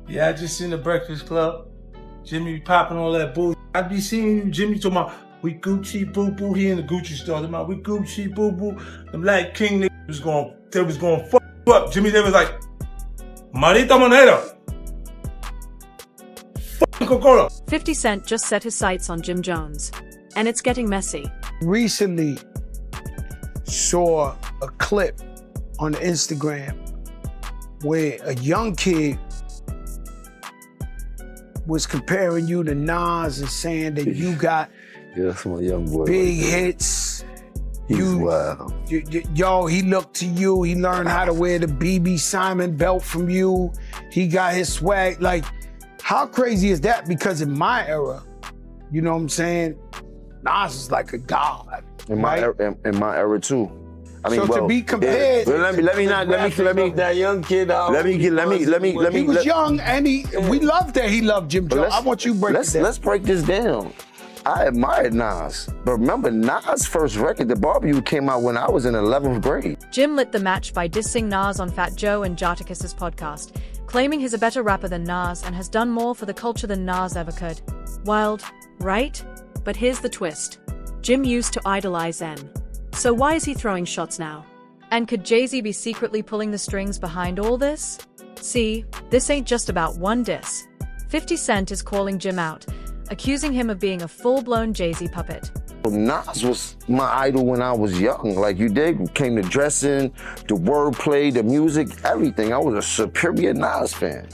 Yeah, I just seen the Breakfast Club. Jimmy popping all that bull. I be seeing you, Jimmy talking about, we Gucci boo boo. He in the Gucci store talking about, we Gucci boo boo. The Black King niggas was going fuck you up. Jimmy, they was like, Marita Monero. Fucking Coca-Cola. 50 Cent just set his sights on Jim Jones, and it's getting messy. Recently saw a clip on Instagram where a young kid was comparing you to Nas and saying that you got Yeah, that's my young boy. big right there. hits. He's wild. Yo, he looked to you. He learned how to wear the BB Simon belt from you. He got his swag. Like, how crazy is that? Because in my era, you know what I'm saying? Nas is like a god. In my era too. I mean, So to be compared, let me that young kid out. he was young and we loved that he loved Jim Jones. I want you to break it down. Let's break this down. I admired Nas, but remember Nas' first record, The Barbecue, came out when I was in 11th grade. Jim lit the match by dissing Nas on Fat Joe and Jadakiss' podcast, claiming he's a better rapper than Nas and has done more for the culture than Nas ever could. Wild, right? But here's the twist. Jim used to idolize N. So why is he throwing shots now? And could Jay-Z be secretly pulling the strings behind all this? See, this ain't just about one diss. 50 Cent is calling Jim out, accusing him of being a full-blown Jay-Z puppet. Nas was my idol when I was young. Like you did, came to dressing, the wordplay, the music, everything. I was a superior Nas fan,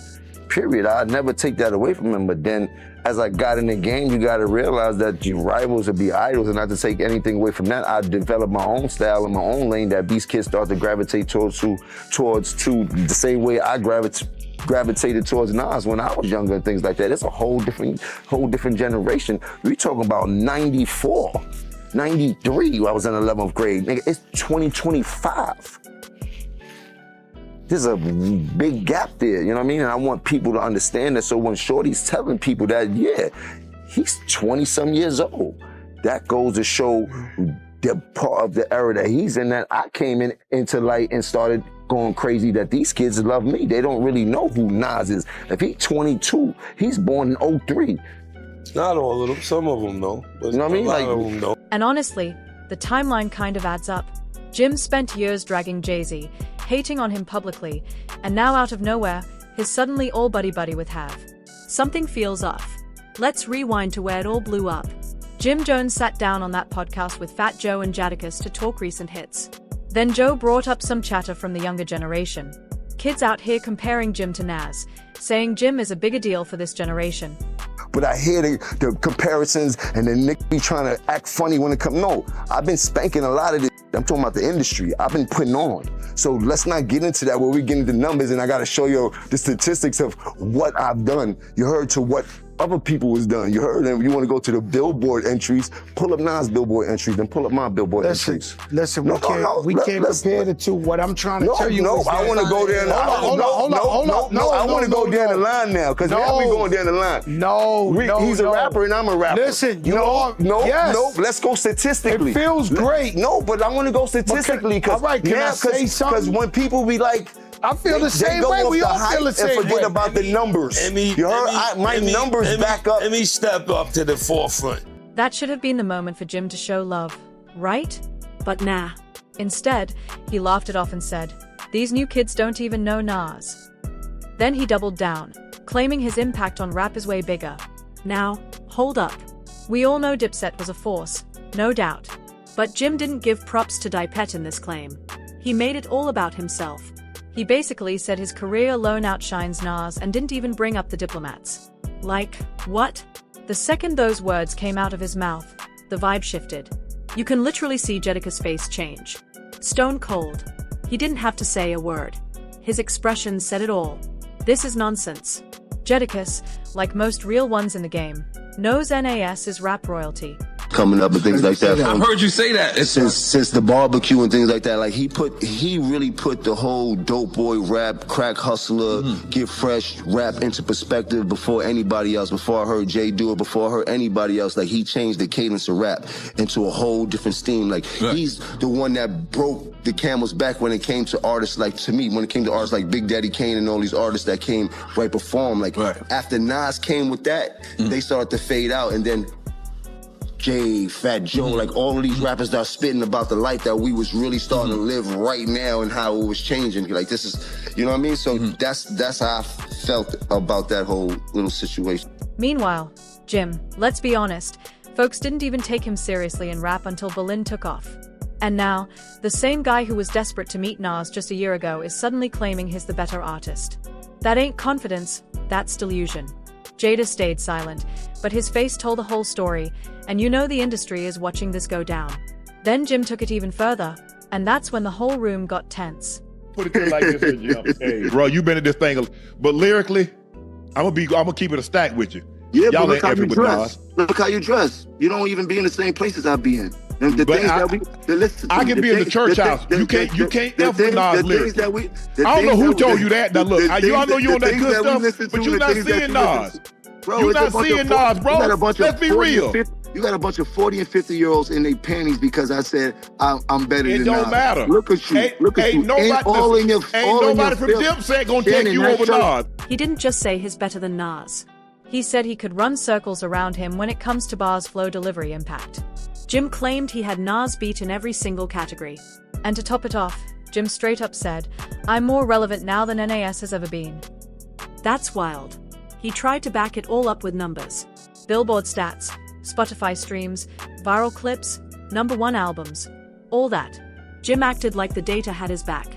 period. I'd never take that away from him, but then as I got in the game, you gotta realize that your rivals would be idols, and not to take anything away from that, I developed my own style and my own lane that these kids start to gravitate towards the same way I gravitated towards Nas when I was younger and things like that. It's a whole different generation. We talking about 94, 93, I was in 11th grade. Nigga, it's 2025. There's a big gap there, you know what I mean? And I want people to understand that, so when Shorty's telling people that, yeah, he's 20-some years old, that goes to show the part of the era that he's in, that I came into light and started going crazy, that these kids love me. They don't really know who Nas is. If he's 22, he's born in 03. Not all of them, some of them though. But you know what I mean? A lot of them though. And honestly, the timeline kind of adds up. Jim spent years dragging Jay-Z, hating on him publicly, and now out of nowhere, he's suddenly all buddy-buddy with Hav. Something feels off. Let's rewind to where it all blew up. Jim Jones sat down on that podcast with Fat Joe and Jadakiss to talk recent hits. Then Joe brought up some chatter from the younger generation. Kids out here comparing Jim to Nas, saying Jim is a bigger deal for this generation. But I hear the comparisons and the nigga be trying to act funny when it comes. No, I've been spanking a lot of this. I'm talking about the industry. I've been putting on. So let's not get into that where we get into numbers and I gotta show you the statistics of what I've done. You heard to what other people was done. You heard them. You wanna go to the Billboard entries, pull up Nas' Billboard entries, then pull up my Billboard entries. Listen, we can't compare the two. What I'm trying to tell you is I wanna go there. I wanna go down the line now, because now we going down the line. He's a rapper and I'm a rapper. Listen, let's go statistically. It feels great. No, but I want to go statistically, because when people be like, I feel the same way. We all feel the same way. And forget about the numbers. You heard? My numbers back up. Let me step up to the forefront. That should have been the moment for Jim to show love, right? But nah. Instead, he laughed it off and said, "These new kids don't even know Nas." Then he doubled down, claiming his impact on rap is way bigger. Now, hold up. We all know Dipset was a force, no doubt. But Jim didn't give props to Dipet in this claim. He made it all about himself. He basically said his career alone outshines Nas and didn't even bring up the Diplomats. Like, what? The second those words came out of his mouth, the vibe shifted. You can literally see Jadakiss' face change. Stone cold. He didn't have to say a word. His expression said it all. This is nonsense. Jadakiss, like most real ones in the game, knows Nas is rap royalty. coming up and things like that. I've heard you say that. Since the barbecue and things like that, like he really put the whole dope boy rap, crack hustler, get fresh rap into perspective before anybody else. Before I heard Jay do it, before I heard anybody else, like he changed the cadence of rap into a whole different steam. Like he's the one that broke the camel's back when it came to artists like, to me, when it came to artists like Big Daddy Kane and all these artists that came right before him. Like after Nas came with that, they started to fade out, and then Jay, Fat Joe, like all of these rappers that are spitting about the life that we was really starting to live right now and how it was changing. Like this is, you know what I mean? So that's how I felt about that whole little situation. Meanwhile, Jim, let's be honest, folks didn't even take him seriously in rap until Berlin took off. And now, the same guy who was desperate to meet Nas just a year ago is suddenly claiming he's the better artist. That ain't confidence, that's delusion. Jada stayed silent, but his face told the whole story, and you know the industry is watching this go down. Then Jim took it even further, and that's when the whole room got tense. Put it to like this, Jim. Hey, bro, you been in this thing, but lyrically, I'm gonna keep it a stack with you. Yeah, y'all but look how you dress. Nas. Look how you dress. You don't even be in the same places I be in. And the things that we listen to, I can be in the church house. You can't ever Nas lyrics. I don't know who told you that. Now look, I know you on that good stuff, but you're not seeing Nas. You're not seeing Nas, bro. Let's be real. You got a bunch of 40 and 50-year-olds in their panties because I said I'm better than Nas. It don't matter. Look at you. Look at you. Ain't nobody from Dipset gonna take you over Nas. He didn't just say he's better than Nas. He said he could run circles around him when it comes to bars, flow, delivery, impact. Jim claimed he had Nas beat in every single category. And to top it off, Jim straight up said, "I'm more relevant now than NAS has ever been." That's wild. He tried to back it all up with numbers. Billboard stats, Spotify streams, viral clips, #1 albums, all that. Jim acted like the data had his back.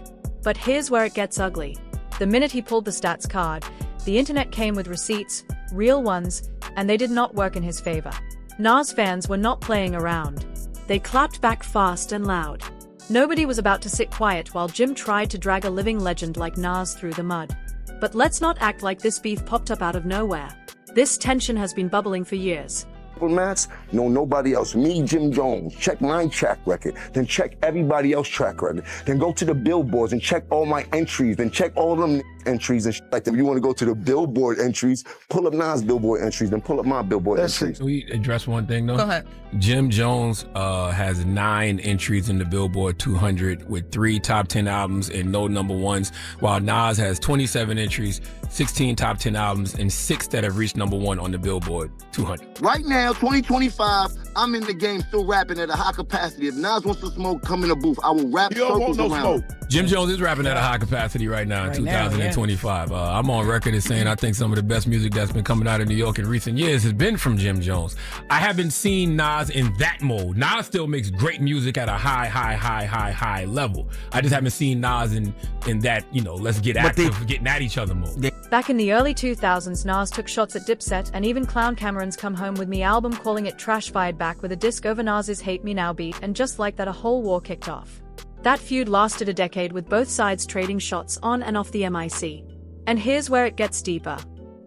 But here's where it gets ugly. The minute he pulled the stats card, the internet came with receipts, real ones, and they did not work in his favor. Nas fans were not playing around. They clapped back fast and loud. Nobody was about to sit quiet while Jim tried to drag a living legend like Nas through the mud. But let's not act like this beef popped up out of nowhere. This tension has been bubbling for years. Diplomats know nobody else. Me, Jim Jones, check my track record, then check everybody else's track record. Then go to the billboards and check all my entries, then check all them entries and like that. If you want to go to the billboard entries, pull up Nas billboard entries, then pull up my billboard entries. Can we address one thing though? Go ahead. Jim Jones has 9 entries in the Billboard 200 with 3 top 10 albums and no #1s, while Nas has 27 entries, 16 top 10 albums, and 6 that have reached #1 on the Billboard 200. Right now, 2025, I'm in the game still rapping at a high capacity. If Nas wants to smoke, come in the booth. I will rap circles around. Jim Jones is rapping at a high capacity right now in 2025. I'm on record as saying I think some of the best music that's been coming out of New York in recent years has been from Jim Jones. I haven't seen Nas in that mode. Nas still makes great music at a high level. I just haven't seen Nas in that, let's get active, getting at each other mode. Back in the early 2000s, Nas took shots at Dipset and even Clown Cameron's Come Home With Me album, calling it trash, fired back with a diss over Nas's Hate Me Now beat, and just like that a whole war kicked off. That feud lasted a decade with both sides trading shots on and off the mic. And here's where it gets deeper.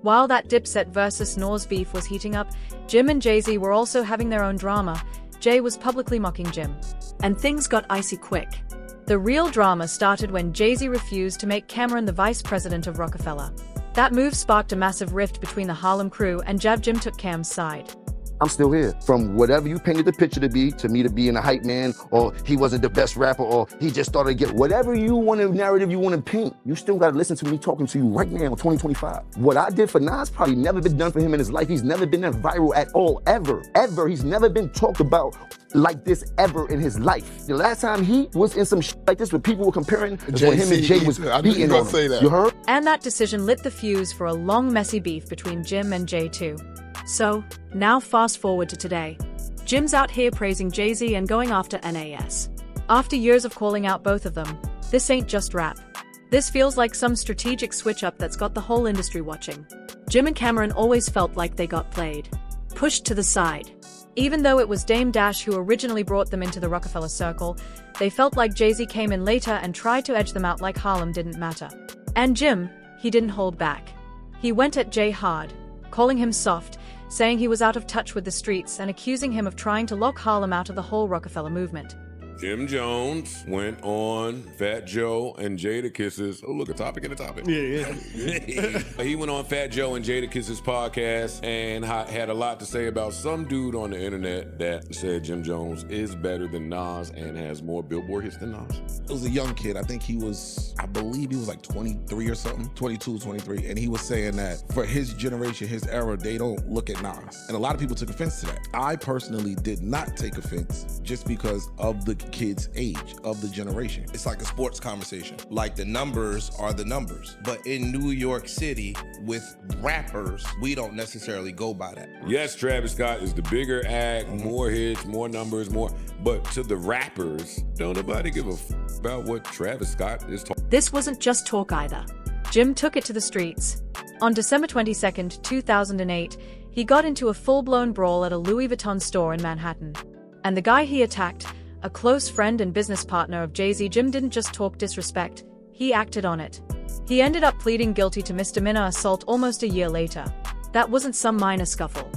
While that Dipset versus Nas beef was heating up, Jim and Jay-Z were also having their own drama. Jay was publicly mocking Jim. And things got icy quick. The real drama started when Jay-Z refused to make Cameron the vice president of Rockefeller. That move sparked a massive rift between the Harlem crew, and Jim took Cam's side. I'm still here. From whatever you painted the picture to me to being a hype man, or he wasn't the best rapper, or he just started to get whatever you want, a narrative you want to paint, you still got to listen to me talking to you right now in 2025. What I did for Nas probably never been done for him in his life. He's never been that viral at all, ever. He's never been talked about like this ever in his life. The last time he was in some like this where people were comparing is when him and Jay was beating on him. You heard? And that decision lit the fuse for a long, messy beef between Jim and Jay too. So, now fast forward to today. Jim's out here praising Jay-Z and going after NAS. After years of calling out both of them, this ain't just rap. This feels like some strategic switch-up that's got the whole industry watching. Jim and Cameron always felt like they got played, pushed to the side. Even though it was Dame Dash who originally brought them into the Rockefeller circle, they felt like Jay-Z came in later and tried to edge them out like Harlem didn't matter. And Jim, he didn't hold back. He went at Jay hard, calling him soft, saying he was out of touch with the streets and accusing him of trying to lock Harlem out of the whole Rockefeller movement. Jim Jones went on Fat Joe and Jadakiss's. Oh, look, a topic in a topic. Yeah. He went on Fat Joe and Jadakiss's podcast and had a lot to say about some dude on the internet that said Jim Jones is better than Nas and has more Billboard hits than Nas. It was a young kid. I believe he was like 23 or something, 22, 23. And he was saying that for his generation, his era, they don't look at Nas. And a lot of people took offense to that. I personally did not take offense just because of the kid's age, of the generation. It's like a sports conversation. Like the numbers are the numbers. But in New York City, with rappers, we don't necessarily go by that. Yes, Travis Scott is the bigger act, more hits, more numbers, more. But to the rappers, don't nobody give a about what Travis Scott is talking. This wasn't just talk either. Jim took it to the streets. On December 22nd, 2008, he got into a full-blown brawl at a Louis Vuitton store in Manhattan. And the guy he attacked, a close friend and business partner of Jay-Z, Jim didn't just talk disrespect, he acted on it. He ended up pleading guilty to misdemeanor assault almost a year later. That wasn't some minor scuffle.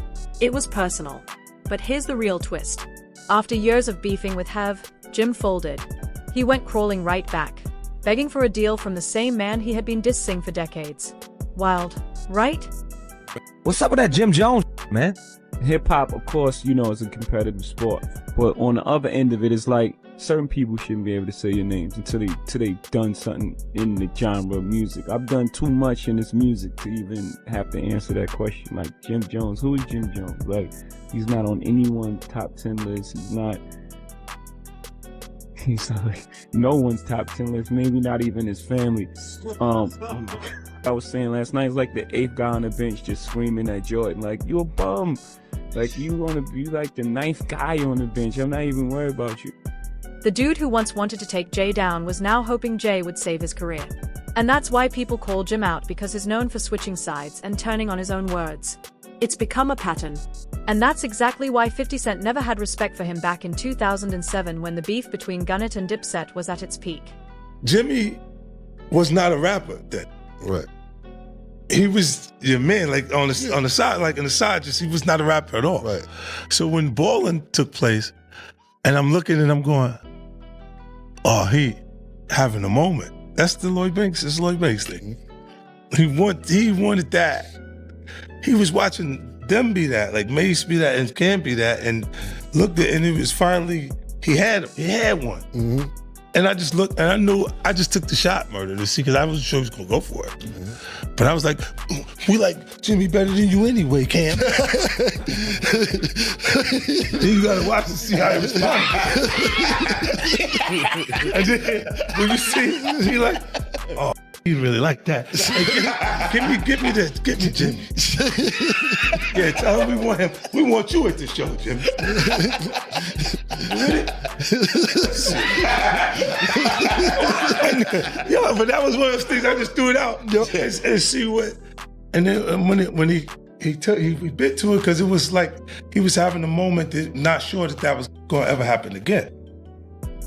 It was personal. But here's the real twist. After years of beefing with Hev, Jim folded. He went crawling right back, begging for a deal from the same man he had been dissing for decades. Wild, right? What's up with that Jim Jones, man? Hip-hop, of course, you know, is a competitive sport. But on the other end of it, it's like certain people shouldn't be able to say your names until they've done something in the genre of music. I've done too much in this music to even have to answer that question. Like, Jim Jones, who is Jim Jones? Like, he's not on anyone's top 10 list. He's not like no one's top 10 list, maybe not even his family. I was saying last night, it's like the 8th guy on the bench just screaming at Jordan, like, you a bum. Like, you want to be like the 9th guy on the bench. I'm not even worried about you. The dude who once wanted to take Jay down was now hoping Jay would save his career. And that's why people call Jim out, because he's known for switching sides and turning on his own words. It's become a pattern. And that's exactly why 50 Cent never had respect for him back in 2007 when the beef between Gunnet and Dipset was at its peak. Jimmy was not a rapper then. Right. He was your man, like on the side, like on the side, just he was not a rapper at all. Right. So when Ballin' took place, and I'm looking and I'm going, oh, he having a moment. That's the Lloyd Banks. It's Lloyd Banks thing. He wanted that. He was watching them be that, like Mace be that, and Cam be that, and looked at, and it was finally he had one. Mm-hmm. And I just looked, and I knew, I just took the shot, Murder, to see, because I wasn't sure he was going to go for it. Mm-hmm. But I was like, we like Jimmy better than you anyway, Cam. Then you got to watch and see how he responds. And then when you see, he like, oh, you really like that. Hey, give me this, get me Jimmy. Yeah, tell him we want him. We want you at the show, Jimmy. Yeah, but that was one of those things I just threw it out and see what. And then when he bit to it, because it was like he was having a moment that not sure that was going to ever happen again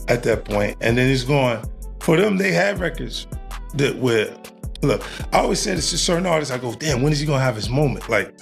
at that point. And then he's going, for them, they had records that were, look, I always said it's to certain artists, I go, damn, when is he going to have his moment? Like,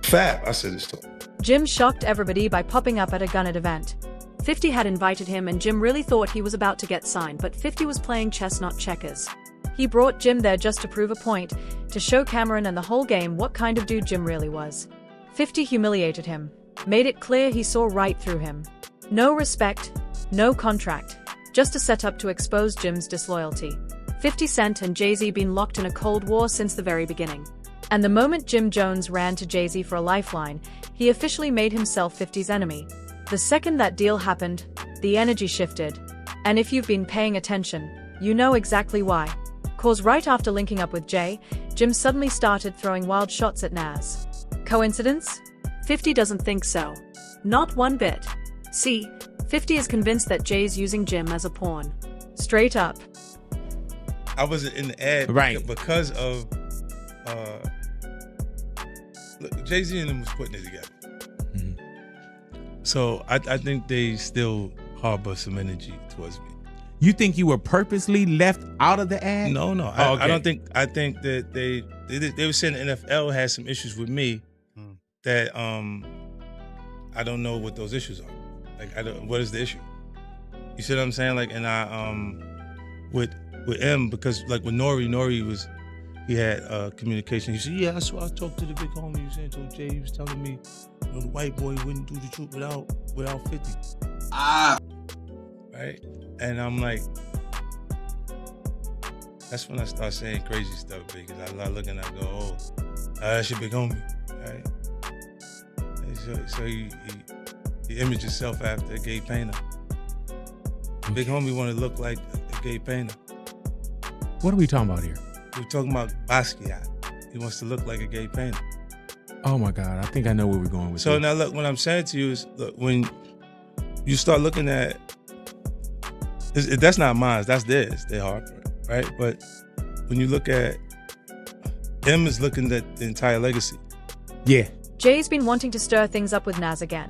Fab, I said this to him. Jim shocked everybody by popping up at a Gunnet event. 50 had invited him and Jim really thought he was about to get signed, but 50 was playing chess, not checkers. He brought Jim there just to prove a point, to show Cameron and the whole game what kind of dude Jim really was. 50 humiliated him, made it clear he saw right through him. No respect, no contract, just a setup to expose Jim's disloyalty. 50 Cent and Jay-Z been locked in a Cold War since the very beginning. And the moment Jim Jones ran to Jay-Z for a lifeline, he officially made himself 50's enemy. The second that deal happened, the energy shifted. And if you've been paying attention, you know exactly why. 'Cause right after linking up with Jay, Jim suddenly started throwing wild shots at Nas. Coincidence? 50 doesn't think so. Not one bit. See, 50 is convinced that Jay's using Jim as a pawn. Straight up. I wasn't in the ad because of look, Jay-Z and them was putting it together. Mm-hmm. So I think they still harbor some energy towards me. You think you were purposely left out of the ad? No. Oh, okay. I think that they were saying the NFL had some issues with me that I don't know what those issues are. Like, what is the issue? You see what I'm saying? Like, and with M, because like with Nori he had communication. He said, yeah, that's why I talked to the big homie. He said, told Jay, he was telling me, the white boy wouldn't do the truth without 50. Right? And I'm like, that's when I start saying crazy stuff, because I look and I go, oh, that's your big homie, right? And so he imaged himself after a gay painter. Big homie want to look like a gay painter. What are we talking about here? We're talking about Basquiat. He wants to look like a gay painter. Oh my God, I think I know where we're going with So this. now look, what I'm saying to you is, look, when you start looking at, that's not mine, that's theirs, their heart, right? But when you look at, M is looking at the entire legacy. Yeah. Jay's been wanting to stir things up with Nas again.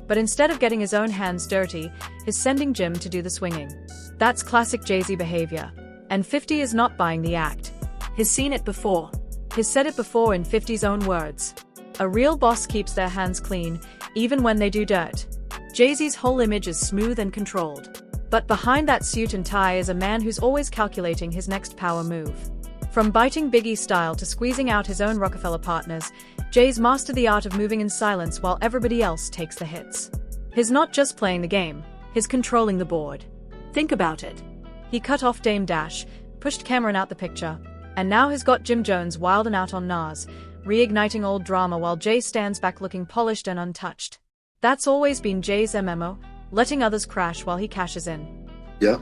But instead of getting his own hands dirty, he's sending Jim to do the swinging. That's classic Jay-Z behavior. And 50 is not buying the act. He's seen it before. He's said it before in 50's own words. A real boss keeps their hands clean, even when they do dirt. Jay-Z's whole image is smooth and controlled. But behind that suit and tie is a man who's always calculating his next power move. From biting Biggie style to squeezing out his own Rockefeller partners, Jay's mastered the art of moving in silence while everybody else takes the hits. He's not just playing the game, he's controlling the board. Think about it. He cut off Dame Dash, pushed Cameron out the picture, and now he's got Jim Jones wilding out on Nas, reigniting old drama while Jay stands back looking polished and untouched. That's always been Jay's MMO, letting others crash while he cashes in. Yeah.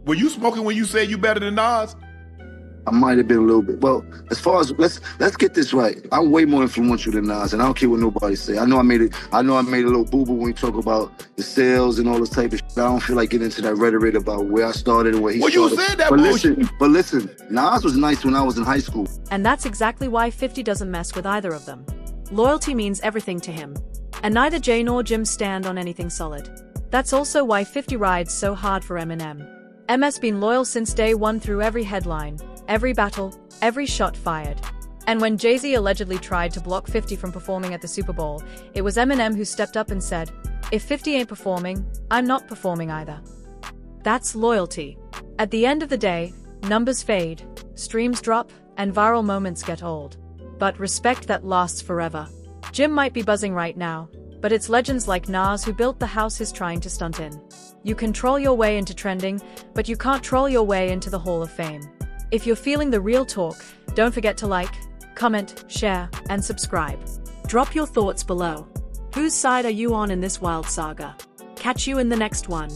Were you smoking when you said you better than Nas? I might have been a little bit. Well, as far as let's get this right. I'm way more influential than Nas, and I don't care what nobody say. I know I made a little boo-boo when you talk about the sales and all this type of shit. I don't feel like getting into that rhetoric about where I started and where he started. Well, you said that but listen, Nas was nice when I was in high school. And that's exactly why 50 doesn't mess with either of them. Loyalty means everything to him. And neither Jay nor Jim stand on anything solid. That's also why 50 rides so hard for Eminem. M's been loyal since day one through every headline, every battle, every shot fired. And when Jay-Z allegedly tried to block 50 from performing at the Super Bowl, it was Eminem who stepped up and said, if 50 ain't performing, I'm not performing either. That's loyalty. At the end of the day, numbers fade, streams drop, and viral moments get old. But respect that lasts forever. Jim might be buzzing right now, but it's legends like Nas who built the house he's trying to stunt in. You can troll your way into trending, but you can't troll your way into the Hall of Fame. If you're feeling the real talk, don't forget to like, comment, share, and subscribe. Drop your thoughts below. Whose side are you on in this wild saga? Catch you in the next one.